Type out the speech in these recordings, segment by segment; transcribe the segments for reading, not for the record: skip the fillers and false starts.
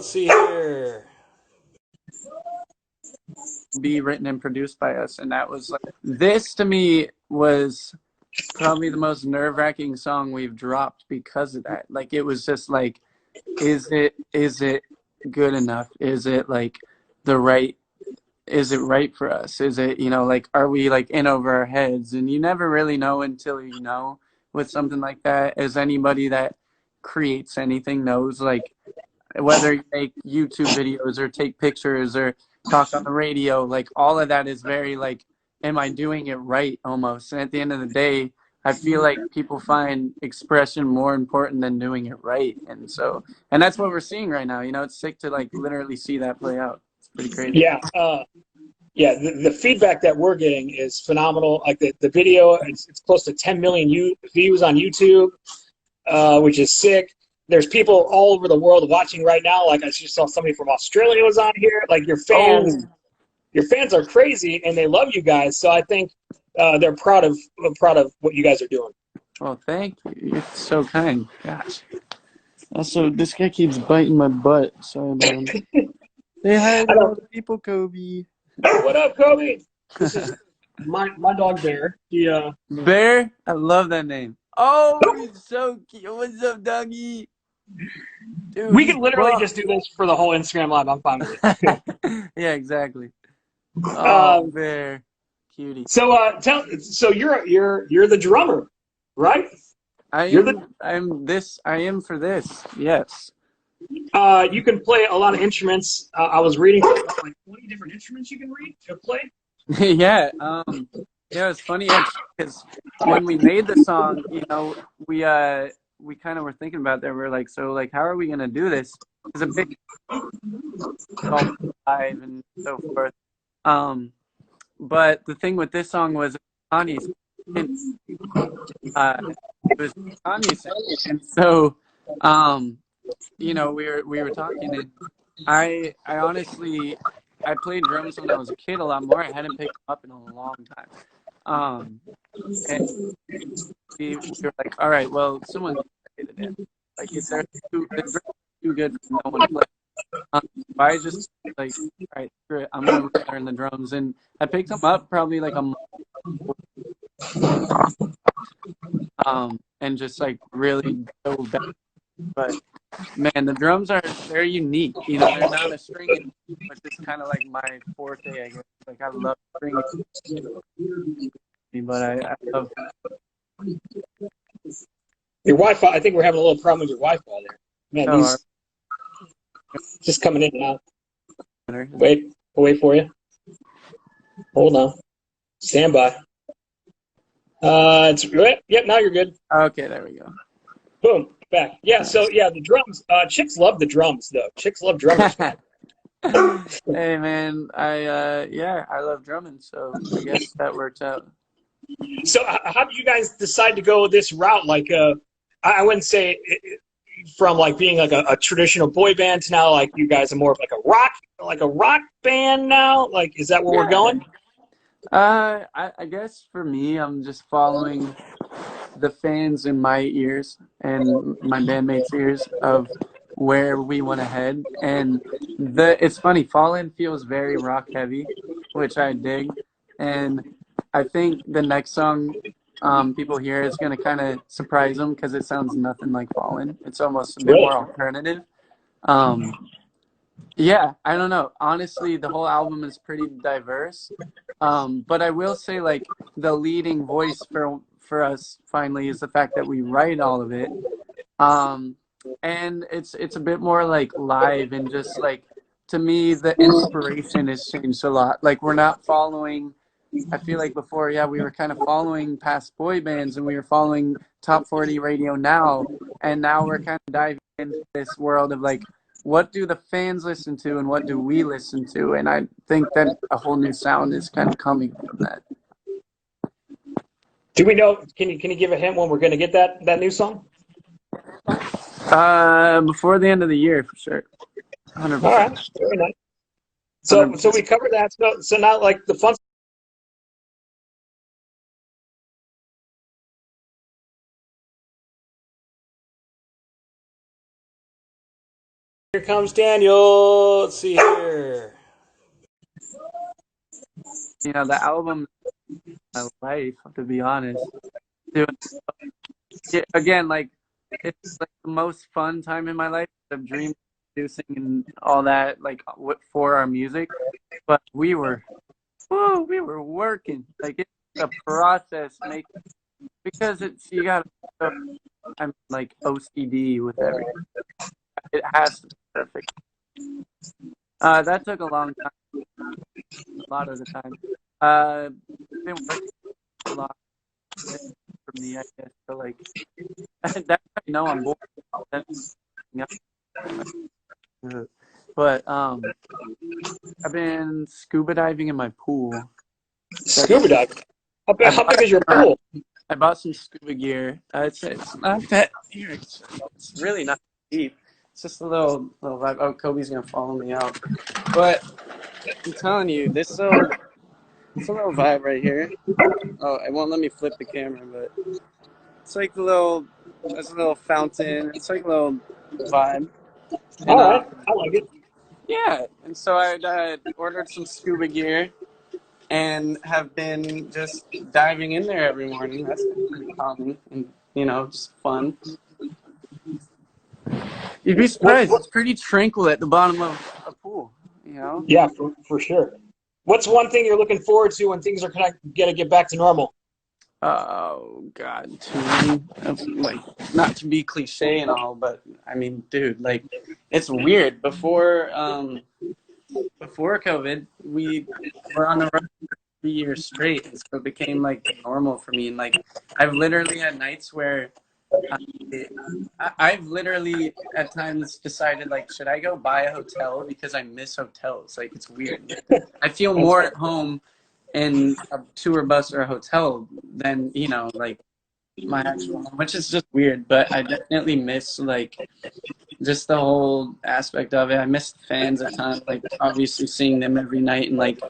let's see here. Be written and produced by us, and that was like, this to me was probably the most nerve-wracking song we've dropped because of that. Like, it was just like, is it good enough? Is it like the right, is it right for us? Is it, like, are we like in over our heads? And you never really know until you know with something like that. As anybody that creates anything knows, like, whether you make YouTube videos or take pictures or talk on the radio, like, all of that is very like, am I doing it right, almost? And at the end of the day, I feel like people find expression more important than doing it right. And that's what we're seeing right now. It's sick to like literally see that play out. It's pretty crazy. Yeah, the feedback that we're getting is phenomenal. Like the video, it's close to 10 million views on YouTube, which is sick. There's people all over the world watching right now. Like I just saw somebody from Australia was on here. Like your fans are crazy and they love you guys. So I think they're proud of what you guys are doing. Well, thank you. You're so kind. Gosh. Also, this guy keeps biting my butt. Sorry about him. Say hi to all the people, Krbe. What up, Krbe? This is my dog Bear. Bear? I love that name. Oh, he's so cute. What's up, doggy? Dude, we could literally just do this for the whole Instagram live. I'm fine with it. Yeah, exactly. Oh, Bear, cutie. So you're the drummer, right? I am for this. Yes. You can play a lot of instruments. I was reading like 20 different instruments you can play. Yeah. Yeah, it's funny because when we made the song, we kind of were thinking about that. We're like, so like, how are we gonna do this? It's a big live and so forth. But the thing with this song was Kanye's. It was Kanye's, and so we were talking, and I honestly, I played drums when I was a kid a lot more. I hadn't picked them up in a long time. And we were like, all right, well, someone play the dance. Like, if they're too good for no one to play. I just like, all right, screw it, I'm gonna learn the drums, and I picked them up probably like a month, and just like really dove back. But man, the drums they're unique. They're not a string, which is kind of like my forte, I guess. Like, I love string, but I love your Wi-Fi. I think we're having a little problem with your Wi-Fi there. Man, he's just coming in and out. Wait, I'll wait for you. Hold on. Stand by. Yep, now you're good. Okay, there we go. Boom, back. Yeah, so yeah, the drums. Chicks love the drums, though. Chicks love drummers. Hey man, I love drumming, so I guess that works out. So how do you guys decide to go this route? Like, I wouldn't say from like being like a traditional boy band to now like you guys are more of like a rock band now. Like, is that where we're going? I guess for me, I'm just following the fans in my ears and my bandmates' ears of where we want to head. And it's funny, Fallen feels very rock heavy, which I dig. And I think the next song people hear is going to kind of surprise them because it sounds nothing like Fallen. It's almost a bit more alternative. Yeah, I don't know. Honestly, the whole album is pretty diverse. But I will say, like, the leading voice for us finally is the fact that we write all of it. And it's a bit more like live, and just like, to me, the inspiration has changed a lot. Like, we're not following, I feel like before, we were kind of following past boy bands and we were following Top 40 radio now. And now we're kind of diving into this world of like, what do the fans listen to and what do we listen to? And I think that a whole new sound is kind of coming from that. Do we know? Can you give a hint when we're going to get that new song? Before the end of the year, for sure. 100%. All right, very nice. So we covered that. So now, like, the fun. comes Daniel. Let's see here. You know, the album of my life, to be honest. Dude, again, like it's like the most fun time in my life. I've dreamed of producing and all that, like for our music. But we were working. Like it's a process because it's you got to. I'm like OCD with everything. It has to be perfect. That took a long time, a lot of the time. Been working a lot for me, I guess. So like that's how you know I'm bored. But I've been scuba diving in my pool. Scuba diving. How big is your pool? I bought some scuba gear. It's not that here. It's really not deep. It's just a little vibe. Oh, Kobe's gonna follow me out. But I'm telling you, it's a little vibe right here. Oh, it won't let me flip the camera, but it's like there's a little fountain. It's like a little vibe. And All right, I like it. yeah, and so I ordered some scuba gear and have been just diving in there every morning. That's been pretty calming and just fun. You'd be surprised. What? It's pretty tranquil at the bottom of a pool. Yeah, for sure. What's one thing you're looking forward to when things are gonna get back to normal? Oh God, like not to be cliche and all, but I mean, dude, like it's weird. Before COVID, we were on the road for 3 years straight, and so it became like normal for me. And like I've literally had nights where I've literally at times decided like, should I go buy a hotel because I miss hotels? Like it's weird. I feel more at home in a tour bus or a hotel than like my actual home, which is just weird. But I definitely miss like just the whole aspect of it. I miss the fans a ton, like obviously seeing them every night and like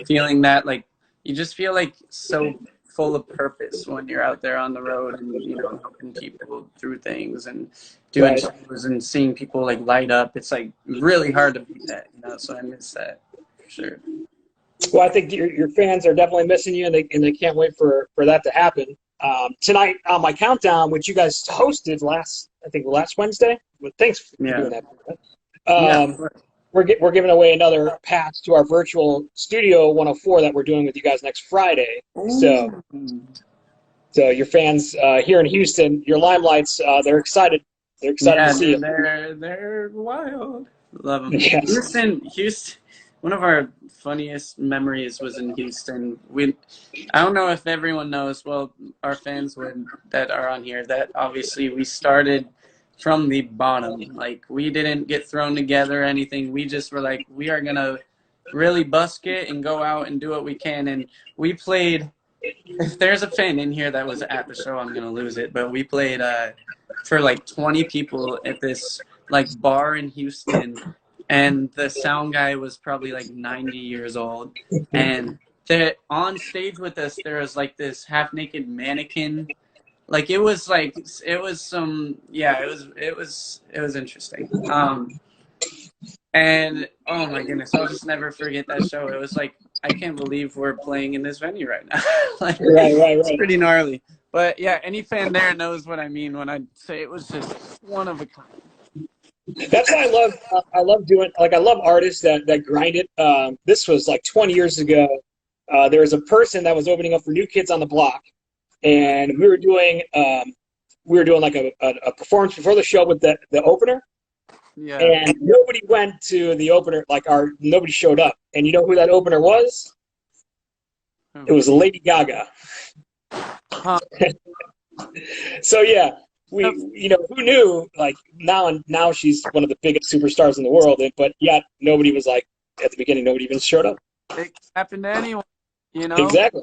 feeling that like you just feel like so full of purpose when you're out there on the road and helping people through things and doing Right. shows and seeing people like light up. It's like really hard to beat that, so I miss that for sure. Well, I think your fans are definitely missing you, and they can't wait for that to happen. Tonight on my countdown, which you guys hosted last Wednesday. Well, thanks for doing that. Yeah. We're giving away another pass to our virtual Studio 104 that we're doing with you guys next Friday. So your fans here in Houston, your Limelights, they're excited. They're excited to see you. They're wild. Love them. Yes. Houston. One of our funniest memories was in Houston. I don't know if everyone knows. Well, our fans that are on here. That obviously we started from the bottom. Like we didn't get thrown together or anything. We just were like, we are gonna really busk it and go out and do what we can. And we played. If there's a fan in here that was at the show, I'm gonna lose it. But we played for like 20 people at this like bar in Houston, and the sound guy was probably like 90 years old. And on stage with us, there was like this half naked mannequin. Like it was interesting. And oh my goodness, I'll just never forget that show. It was like, I can't believe we're playing in this venue right now. Like, Right. it's pretty gnarly. But yeah, any fan there knows what I mean when I say it was just one of a kind. That's why I love. I love doing. Like I love artists that grind it. This was like 20 years ago. There was a person that was opening up for New Kids on the Block, and we were doing like a performance before the show with the opener. Yeah. And nobody went to the opener. Nobody showed up. And you know who that opener was? It was Lady Gaga. Huh. So yeah, who knew? Like now she's one of the biggest superstars in the world. But yet nobody was like at the beginning. Nobody even showed up. It can happen to anyone, Exactly.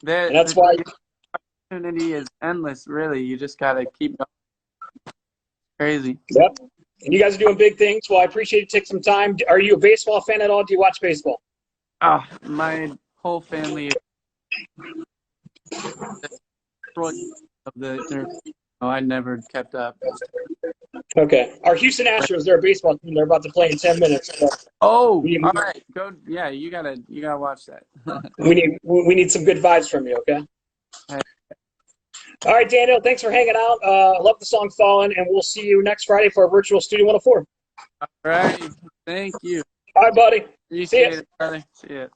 And that's why the opportunity is endless. Really, you just gotta keep going. Crazy. Yep. And you guys are doing big things. Well, I appreciate you taking some time. Are you a baseball fan at all? Do you watch baseball? My whole family is of the I never kept up. Okay. Our Houston Astros, they're a baseball team. They're about to play in 10 minutes. So Oh, we, all right. Go. Yeah, you gotta watch that. we need some good vibes from you, okay? All All right, Daniel, thanks for hanging out. I love the song Fallen, and we'll see you next Friday for our virtual Studio 104. right. Thank you. All right, buddy. See ya. Appreciate it, brother. See ya.